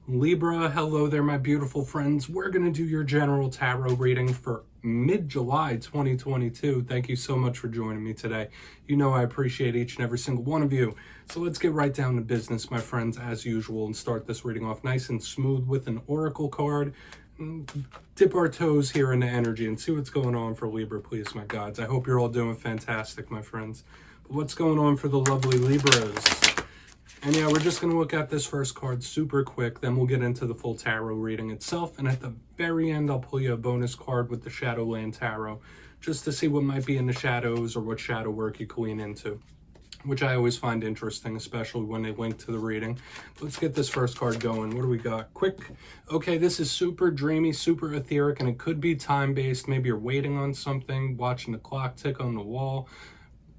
Libra, hello there, my beautiful friends. We're going to do your general tarot reading for mid-July 2022. Thank you so much for joining me today. You know I appreciate each and every single one of you. So let's get right down to business, my friends, as usual, and start this reading off nice and smooth with an oracle card. Dip our toes here into energy and see what's going on for Libra, please, my gods. I hope you're all doing fantastic, my friends. But what's going on for the lovely Libras? And yeah, we're just going to look at this first card super quick, then we'll get into the full tarot reading itself. And at the very end, I'll pull you a bonus card with the Shadowland Tarot, just to see what might be in the shadows or what shadow work you can lean into, which I always find interesting, especially when they link to the reading. Let's get this first card going. What do we got? Quick. Okay, this is super dreamy, super etheric, and it could be time-based. Maybe you're waiting on something, watching the clock tick on the wall.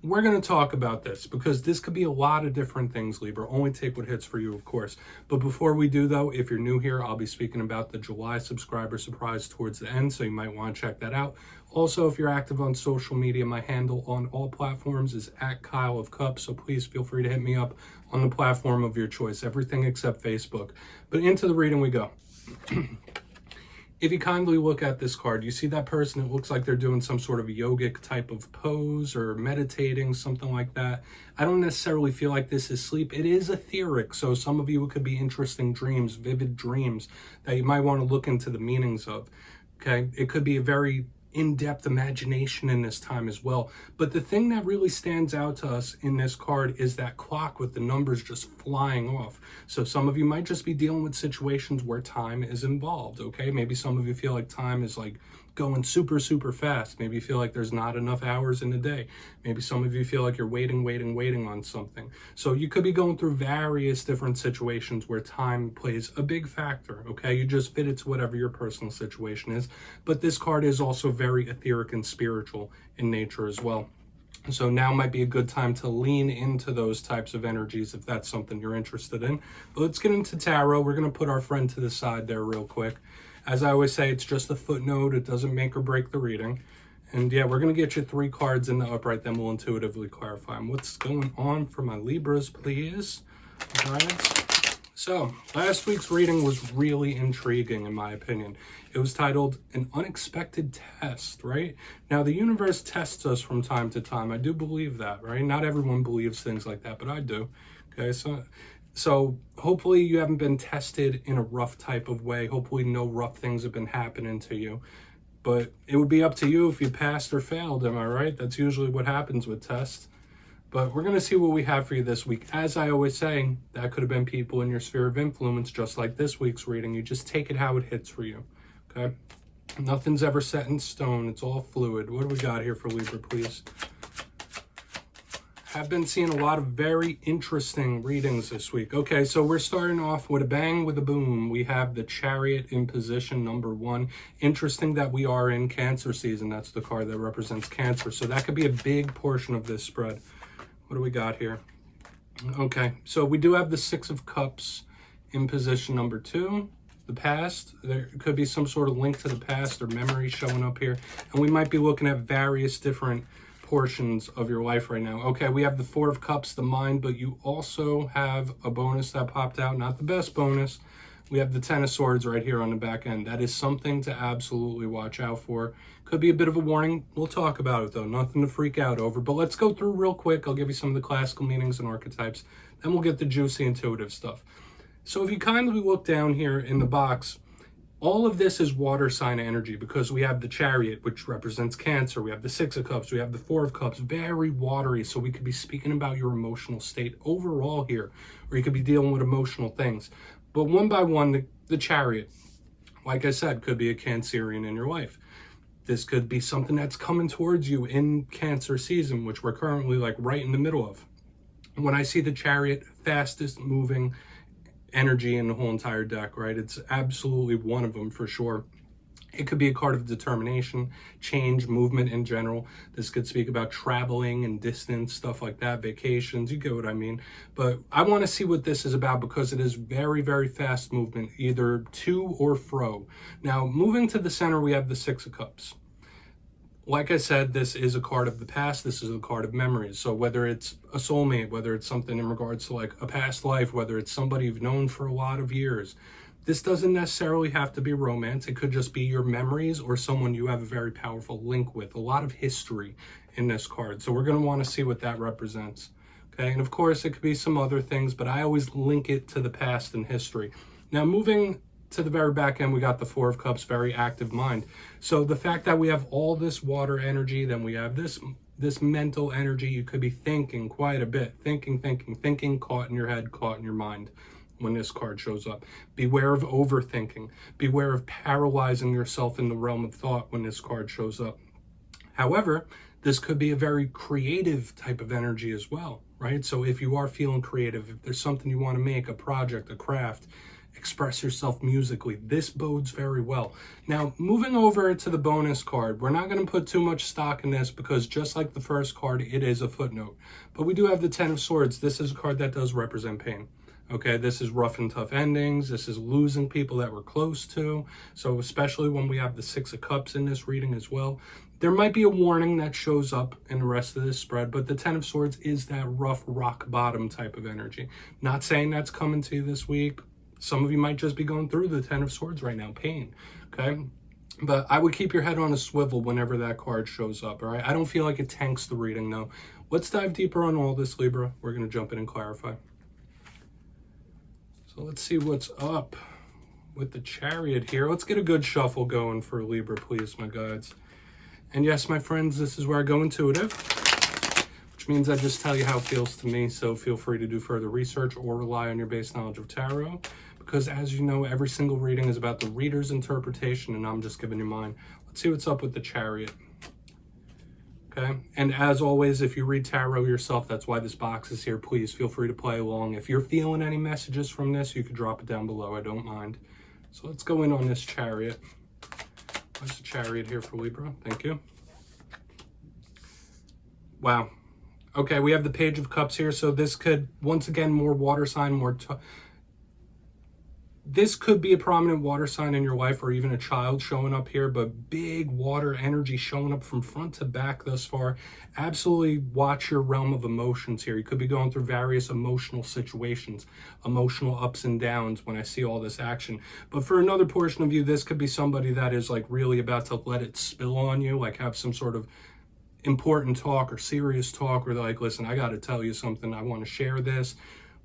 We're going to talk about this because this could be a lot of different things, Libra. Only take what hits for you, of course. But before we do, though, if you're new here, I'll be speaking about the July subscriber surprise towards the end, so you might want to check that out. Also, if you're active on social media, my handle on all platforms is @KyleofCups, so please feel free to hit me up on the platform of your choice, everything except Facebook. But into the reading we go. If you kindly look at this card, you see that person, it looks like they're doing some sort of yogic type of pose or meditating, something like that. I don't necessarily feel like this is sleep. It is etheric, so some of you, it could be interesting dreams, vivid dreams that you might want to look into the meanings of, okay? It could be a very in-depth imagination in this time as well. But the thing that really stands out to us in this card is that clock with the numbers just flying off. So some of you might just be dealing with situations where time is involved, okay? Maybe some of you feel like time is like going super, super fast. Maybe you feel like there's not enough hours in the day. Maybe some of you feel like you're waiting on something. So you could be going through various different situations where time plays a big factor, okay? You just fit it to whatever your personal situation is. But this card is also very etheric and spiritual in nature as well. So now might be a good time to lean into those types of energies if that's something you're interested in. But let's get into tarot. We're going to put our friend to the side there real quick. As I always say, it's just a footnote. It doesn't make or break the reading. And yeah, we're going to get you 3 cards in the upright, then we'll intuitively clarify them. What's going on for my Libras, please? All right. So, last week's reading was really intriguing, in my opinion. It was titled An Unexpected Test, right? Now, the universe tests us from time to time. I do believe that, right? Not everyone believes things like that, but I do. Okay, so hopefully you haven't been tested in a rough type of way. Hopefully no rough things have been happening to you. But it would be up to you if you passed or failed, am I right? That's usually what happens with tests. But we're going to see what we have for you this week. As I always say, that could have been people in your sphere of influence, just like this week's reading. You just take it how it hits for you, okay? Nothing's ever set in stone. It's all fluid. What do we got here for Libra, please? I've been seeing a lot of very interesting readings this week. Okay, so we're starting off with a bang, with a boom. We have the Chariot in position number 1. Interesting that we are in Cancer season. That's the card that represents Cancer. So that could be a big portion of this spread. What do we got here? Okay, so we do have the 6 of Cups in position number 2. The past, there could be some sort of link to the past or memory showing up here. And we might be looking at various different portions of your life right now. Okay, we have the 4 of Cups, the mind, but you also have a bonus that popped out, not the best bonus. We have the 10 of Swords right here on the back end. That is something to absolutely watch out for. Could be a bit of a warning. We'll talk about it though, nothing to freak out over. But let's go through real quick. I'll give you some of the classical meanings and archetypes. Then we'll get the juicy intuitive stuff. So if you kindly look down here in the box, all of this is water sign energy because we have the Chariot, which represents Cancer. We have the 6 of Cups. We have the 4 of Cups, very watery. So we could be speaking about your emotional state overall here, or you could be dealing with emotional things. But one by one, the Chariot, like I said, could be a Cancerian in your life. This could be something that's coming towards you in Cancer season, which we're currently like right in the middle of. When I see the Chariot, fastest moving energy in the whole entire deck, right? It's absolutely one of them for sure. It could be a card of determination, change, movement in general. This could speak about traveling and distance, stuff like that, vacations, you get what I mean. But I want to see what this is about because it is very, very fast movement, either to or fro. Now, moving to the center, we have the 6 of Cups. Like I said, this is a card of the past. This is a card of memories. So whether it's a soulmate, whether it's something in regards to like a past life, whether it's somebody you've known for a lot of years, This doesn't necessarily have to be romance. It could just be your memories or someone you have a very powerful link with. A lot of history in this card. So we're going to want to see what that represents. Okay, and of course it could be some other things, but I always link it to the past and history. Now moving to the very back end, we got the Four of Cups, very active mind. So the fact that we have all this water energy, then we have this mental energy, you could be thinking quite a bit, thinking, caught in your head, caught in your mind when this card shows up. Beware of overthinking. Beware of paralyzing yourself in the realm of thought when this card shows up. However, this could be a very creative type of energy as well, right? So if you are feeling creative, if there's something you want to make, a project, a craft, express yourself musically, this bodes very well. Now, moving over to the bonus card, we're not going to put too much stock in this because just like the first card, it is a footnote. But we do have the Ten of Swords. This is a card that does represent pain. Okay, this is rough and tough endings. This is losing people that we're close to. So especially when we have the Six of Cups in this reading as well, there might be a warning that shows up in the rest of this spread, but the Ten of Swords is that rough rock bottom type of energy. Not saying that's coming to you this week. Some of you might just be going through the Ten of Swords right now, pain, okay? But I would keep your head on a swivel whenever that card shows up, all right? I don't feel like it tanks the reading, though. Let's dive deeper on all this, Libra. We're going to jump in and clarify. So let's see what's up with the Chariot here. Let's get a good shuffle going for Libra, please, my guides. And yes, my friends, this is where I go intuitive, which means I just tell you how it feels to me. So feel free to do further research or rely on your base knowledge of tarot. Because as you know, every single reading is about the reader's interpretation, and I'm just giving you mine. Let's see what's up with the Chariot. Okay, and as always, if you read tarot yourself, that's why this box is here. Please feel free to play along. If you're feeling any messages from this, you could drop it down below. I don't mind. So let's go in on this Chariot. What's the Chariot here for Libra? Thank you. Wow. Okay, we have the Page of Cups here. So this could, once again, more water sign, this could be a prominent water sign in your life or even a child showing up here, but big water energy showing up from front to back thus far. Absolutely watch your realm of emotions here. You could be going through various emotional situations, emotional ups and downs when I see all this action. But for another portion of you, this could be somebody that is like really about to let it spill on you, like have some sort of important talk or serious talk where they're like, listen, I got to tell you something. I want to share this.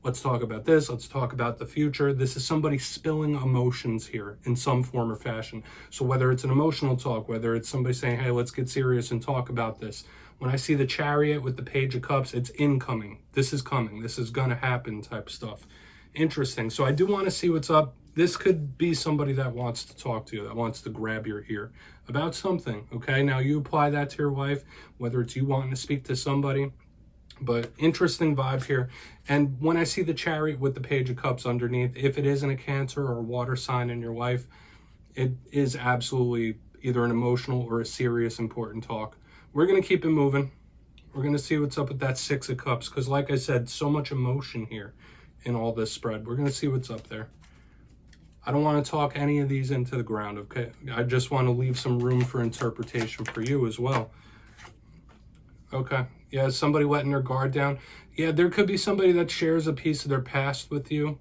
Let's talk about this. Let's talk about the future. This is somebody spilling emotions here in some form or fashion. So whether it's an emotional talk, whether it's somebody saying, hey, let's get serious and talk about this. When I see the Chariot with the Page of Cups, it's incoming. This is coming. This is going to happen type stuff. Interesting. So I do want to see what's up. This could be somebody that wants to talk to you, that wants to grab your ear about something. Okay, now you apply that to your life, whether it's you wanting to speak to somebody. But interesting vibe here. And when I see the Chariot with the Page of Cups underneath, if it isn't a Cancer or a water sign in your life, it is absolutely either an emotional or a serious, important talk. We're going to keep it moving. We're going to see what's up with that Six of Cups. Because like I said, so much emotion here in all this spread. We're going to see what's up there. I don't want to talk any of these into the ground, okay? I just want to leave some room for interpretation for you as well. Okay. Yeah, somebody letting their guard down. Yeah, there could be somebody that shares a piece of their past with you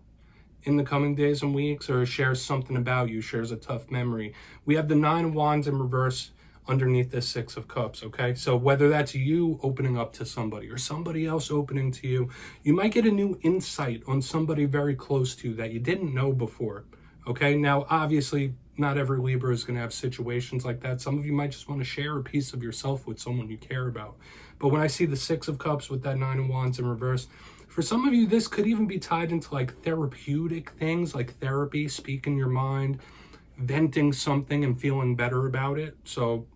in the coming days and weeks, or shares something about you, shares a tough memory. We have the Nine of Wands in reverse underneath this Six of Cups, okay? So whether that's you opening up to somebody or somebody else opening to you, you might get a new insight on somebody very close to you that you didn't know before, okay? Now, obviously, not every Libra is going to have situations like that. Some of you might just want to share a piece of yourself with someone you care about. But when I see the Six of Cups with that Nine of Wands in reverse, for some of you, this could even be tied into like therapeutic things, like therapy, speaking your mind, venting something and feeling better about it. So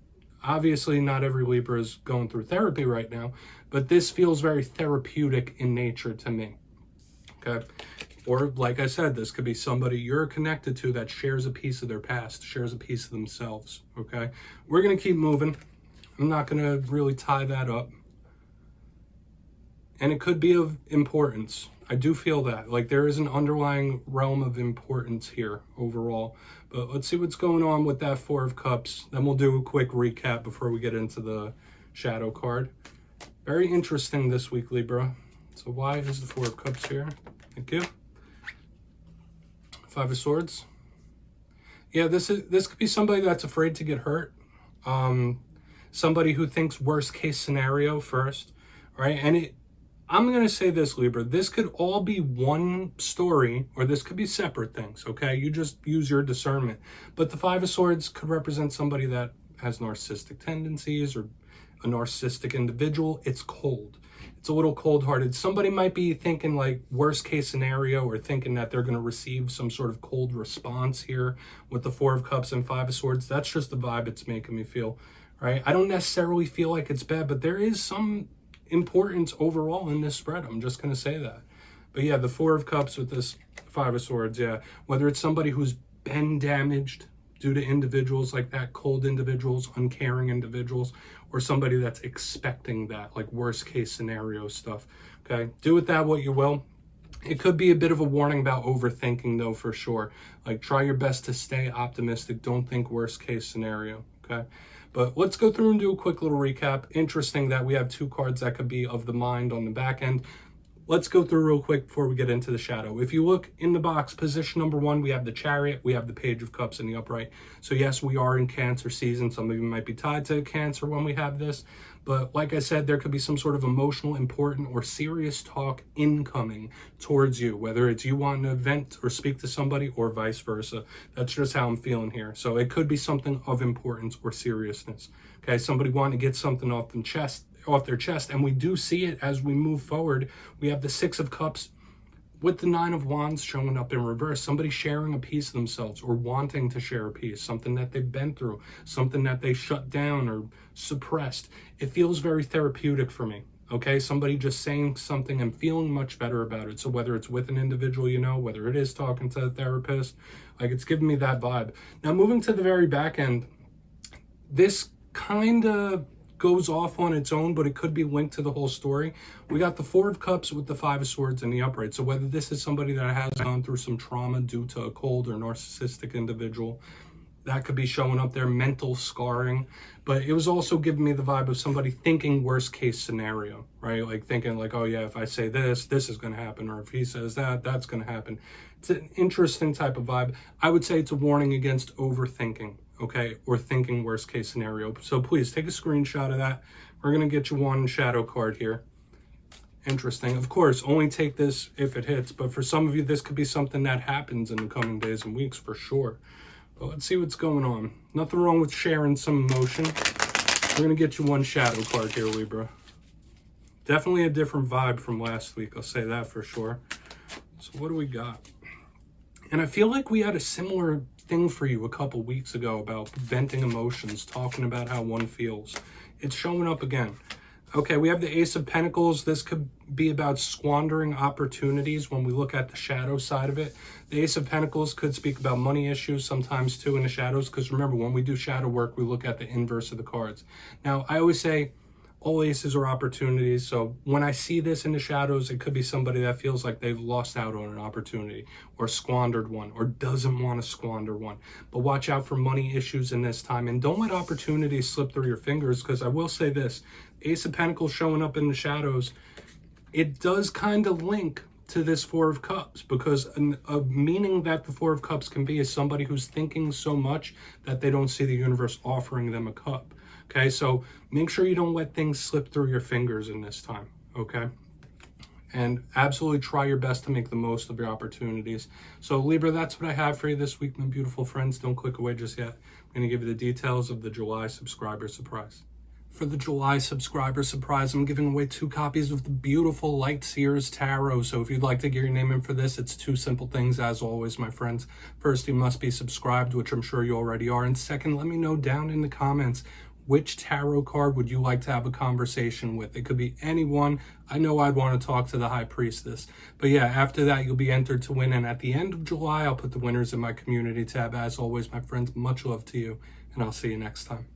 obviously not every Libra is going through therapy right now, but this feels very therapeutic in nature to me, okay? Or like I said, this could be somebody you're connected to that shares a piece of their past, shares a piece of themselves, okay? We're going to keep moving. I'm not going to really tie that up. And it could be of importance. I do feel that. Like there is an underlying realm of importance here overall. But let's see what's going on with that Four of Cups. Then we'll do a quick recap before we get into the shadow card. Very interesting this week, Libra. So why is the Four of Cups here? Thank you. Five of Swords. Yeah, this could be somebody that's afraid to get hurt. Somebody who thinks worst case scenario first, right? And I'm going to say this, Libra, this could all be one story, or this could be separate things, okay? You just use your discernment. But the Five of Swords could represent somebody that has narcissistic tendencies or a narcissistic individual. It's cold. It's a little cold-hearted. Somebody might be thinking like worst case scenario, or thinking that they're going to receive some sort of cold response here with the Four of Cups and Five of Swords. That's just the vibe it's making me feel, right? I don't necessarily feel like it's bad, but there is some importance overall in this spread. I'm just going to say that. But yeah, the Four of Cups with this Five of Swords, yeah. Whether it's somebody who's been damaged due to individuals like that, cold individuals, uncaring individuals, or somebody that's expecting that, like worst case scenario stuff, okay? Do with that what you will. It could be a bit of a warning about overthinking though, for sure. Like, try your best to stay optimistic. Don't think worst case scenario, okay? But let's go through and do a quick little recap. Interesting that we have two cards that could be of the mind on the back end. Let's go through real quick before we get into the shadow. If you look in the box, position number 1, we have the Chariot, we have the Page of Cups in the upright. So yes, we are in Cancer season. Some of you might be tied to Cancer when we have this. But like I said, there could be some sort of emotional, important, or serious talk incoming towards you, whether it's you wanting to vent or speak to somebody or vice versa. That's just how I'm feeling here. So it could be something of importance or seriousness. Okay, somebody wanting to get something off their chest, and we do see it as we move forward. We have the Six of Cups with the Nine of Wands showing up in reverse. Somebody sharing a piece of themselves or wanting to share a piece, something that they've been through, something that they shut down or suppressed. It feels very therapeutic for me. Okay, somebody just saying something and feeling much better about it. So whether it's with an individual, you know, whether it is talking to a therapist, like, it's giving me that vibe. Now, moving to the very back end, this kind of goes off on its own, but it could be linked to the whole story. We got the Four of Cups with the Five of Swords in the upright. So whether this is somebody that has gone through some trauma due to a cold or narcissistic individual, that could be showing up there, mental scarring. But it was also giving me the vibe of somebody thinking worst case scenario, right? Like thinking like, oh yeah, if I say this, this is going to happen. Or if he says that, that's going to happen. It's an interesting type of vibe. I would say it's a warning against overthinking, okay? Or thinking worst case scenario. So please take a screenshot of that. We're going to get you one shadow card here. Interesting. Of course, only take this if it hits. But for some of you, this could be something that happens in the coming days and weeks for sure. But let's see what's going on. Nothing wrong with sharing some emotion. We're going to get you one shadow card here, Libra. Definitely a different vibe from last week. I'll say that for sure. So what do we got? And I feel like we had a similar thing for you a couple weeks ago about venting emotions, talking about how one feels. It's showing up again. Okay, we have the Ace of Pentacles. This could be about squandering opportunities when we look at the shadow side of it. The Ace of Pentacles could speak about money issues sometimes too in the shadows, because remember, when we do shadow work, we look at the inverse of the cards. Now, I always say all aces are opportunities. So when I see this in the shadows, it could be somebody that feels like they've lost out on an opportunity or squandered one or doesn't want to squander one. But watch out for money issues in this time, and don't let opportunities slip through your fingers, because I will say this, Ace of Pentacles showing up in the shadows, it does kind of link to this Four of Cups, because a meaning that the Four of Cups can be is somebody who's thinking so much that they don't see the universe offering them a cup. Okay, so make sure you don't let things slip through your fingers in this time, okay? And absolutely try your best to make the most of your opportunities. So Libra, that's what I have for you this week, my beautiful friends. Don't click away just yet. I'm going to give you the details of the July subscriber surprise. For the July subscriber surprise, I'm giving away 2 copies of the beautiful Light Seers Tarot. So if you'd like to get your name in for this, it's 2 simple things, as always, my friends. First, you must be subscribed, which I'm sure you already are. And second, let me know down in the comments, which tarot card would you like to have a conversation with? It could be anyone. I know I'd want to talk to the High Priestess. But yeah, after that, you'll be entered to win. And at the end of July, I'll put the winners in my community tab. As always, my friends, much love to you, and I'll see you next time.